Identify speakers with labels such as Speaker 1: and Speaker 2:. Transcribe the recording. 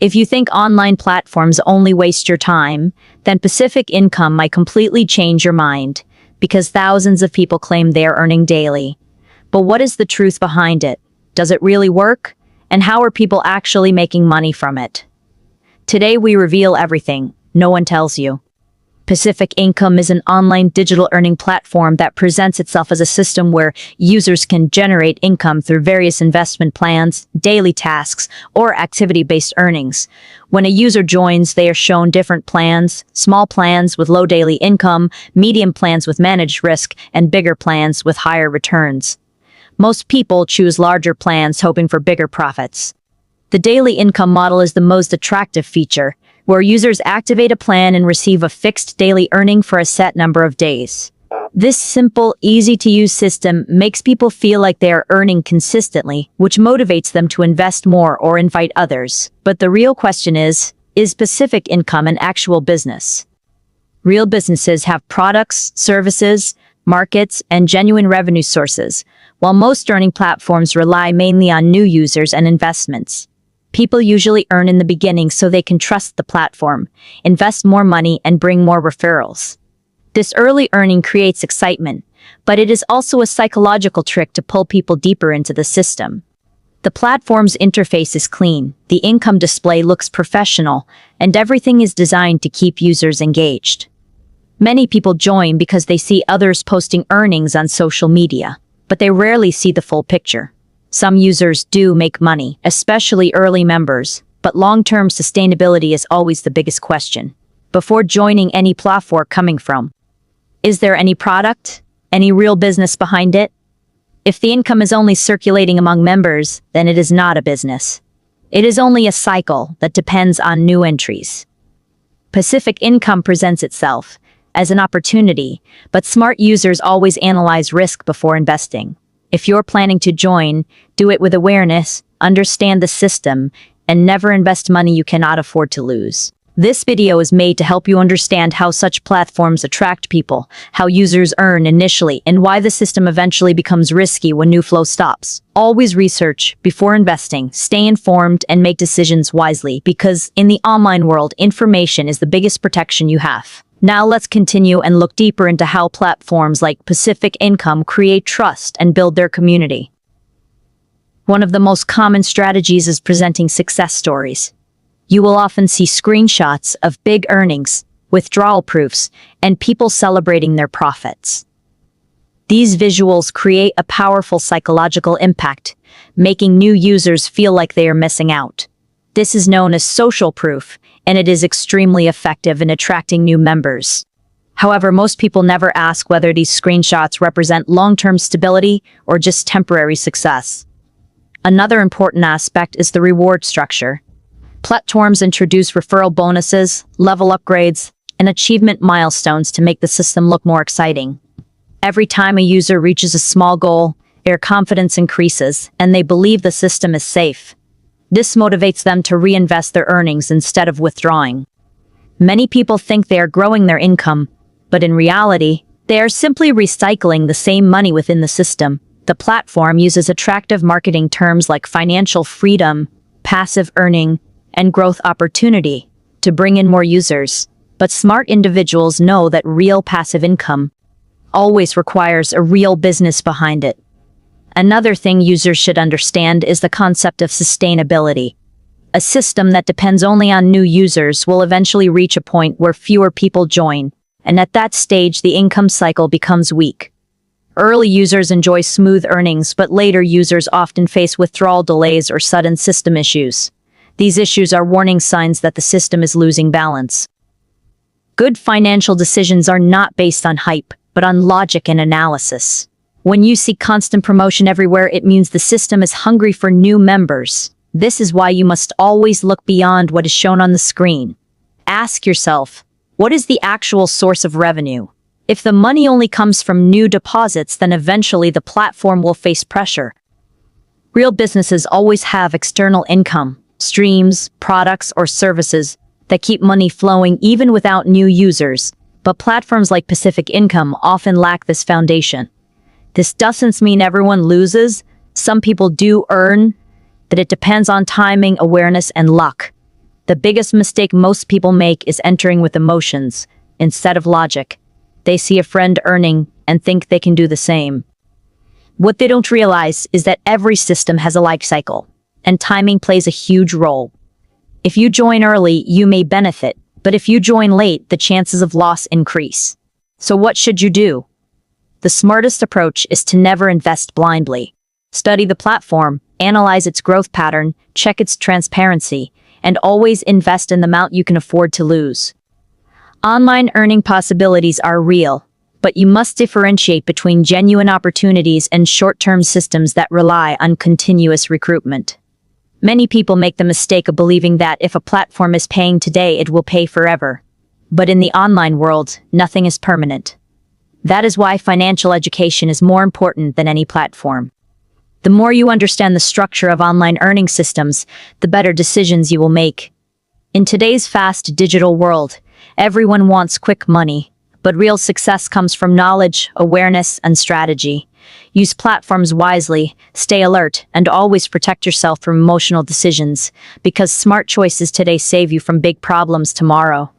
Speaker 1: If you think online platforms only waste your time, then passive income might completely change your mind, because thousands of people claim they are earning daily. But what is the truth behind it? Does it really work? And how are people actually making money from it? Today we reveal everything no one tells you. Pacific Income is an online digital earning platform that presents itself as a system where users can generate income through various investment plans, daily tasks, or activity-based earnings. When a user joins, they are shown different plans: small plans with low daily income, medium plans with managed risk, and bigger plans with higher returns. Most people choose larger plans hoping for bigger profits. The daily income model is the most attractive feature, where users activate a plan and receive a fixed daily earning for a set number of days. This simple, easy-to-use system makes people feel like they are earning consistently, which motivates them to invest more or invite others. But the real question is passive income an actual business? Real businesses have products, services, markets, and genuine revenue sources, while most earning platforms rely mainly on new users and investments. People usually earn in the beginning so they can trust the platform, invest more money, and bring more referrals. This early earning creates excitement, but it is also a psychological trick to pull people deeper into the system. The platform's interface is clean, the income display looks professional, and everything is designed to keep users engaged. Many people join because they see others posting earnings on social media, but they rarely see the full picture. Some users do make money, especially early members, but long-term sustainability is always the biggest question. Before joining any platform coming from, is there any product, any real business behind it? If the income is only circulating among members, then it is not a business. It is only a cycle that depends on new entries. Pacific Income presents itself as an opportunity, but smart users always analyze risk before investing. If you're planning to join, do it with awareness, understand the system, and never invest money you cannot afford to lose. This video is made to help you understand how such platforms attract people, how users earn initially, and why the system eventually becomes risky when new flow stops. Always research before investing, stay informed, and make decisions wisely, because in the online world, information is the biggest protection you have. Now let's continue and look deeper into how platforms like Pacific Income create trust and build their community. One of the most common strategies is presenting success stories. You will often see screenshots of big earnings, withdrawal proofs, and people celebrating their profits. These visuals create a powerful psychological impact, making new users feel like they are missing out. This is known as social proof, and it is extremely effective in attracting new members. However, most people never ask whether these screenshots represent long-term stability or just temporary success. Another important aspect is the reward structure. Platforms introduce referral bonuses, level upgrades, and achievement milestones to make the system look more exciting. Every time a user reaches a small goal, their confidence increases, and they believe the system is safe. This motivates them to reinvest their earnings instead of withdrawing. Many people think they are growing their income, but in reality, they are simply recycling the same money within the system. The platform uses attractive marketing terms like financial freedom, passive earning, and growth opportunity to bring in more users. But smart individuals know that real passive income always requires a real business behind it. Another thing users should understand is the concept of sustainability. A system that depends only on new users will eventually reach a point where fewer people join, and at that stage the income cycle becomes weak. Early users enjoy smooth earnings, but later users often face withdrawal delays or sudden system issues. These issues are warning signs that the system is losing balance. Good financial decisions are not based on hype, but on logic and analysis. When you see constant promotion everywhere, it means the system is hungry for new members. This is why you must always look beyond what is shown on the screen. Ask yourself, what is the actual source of revenue? If the money only comes from new deposits, then eventually the platform will face pressure. Real businesses always have external income, streams, products, or services that keep money flowing even without new users, but platforms like Pacific Income often lack this foundation. This doesn't mean everyone loses. Some people do earn, but it depends on timing, awareness, and luck. The biggest mistake most people make is entering with emotions instead of logic. They see a friend earning and think they can do the same. What they don't realize is that every system has a life cycle, and timing plays a huge role. If you join early, you may benefit, but if you join late, the chances of loss increase. So what should you do? The smartest approach is to never invest blindly. Study the platform, analyze its growth pattern, check its transparency, and always invest in the amount you can afford to lose. Online earning possibilities are real, but you must differentiate between genuine opportunities and short-term systems that rely on continuous recruitment. Many people make the mistake of believing that if a platform is paying today, it will pay forever. But in the online world, nothing is permanent. That is why financial education is more important than any platform. The more you understand the structure of online earning systems, the better decisions you will make. In today's fast digital world, everyone wants quick money, but real success comes from knowledge, awareness, and strategy. Use platforms wisely, stay alert, and always protect yourself from emotional decisions, because smart choices today save you from big problems tomorrow.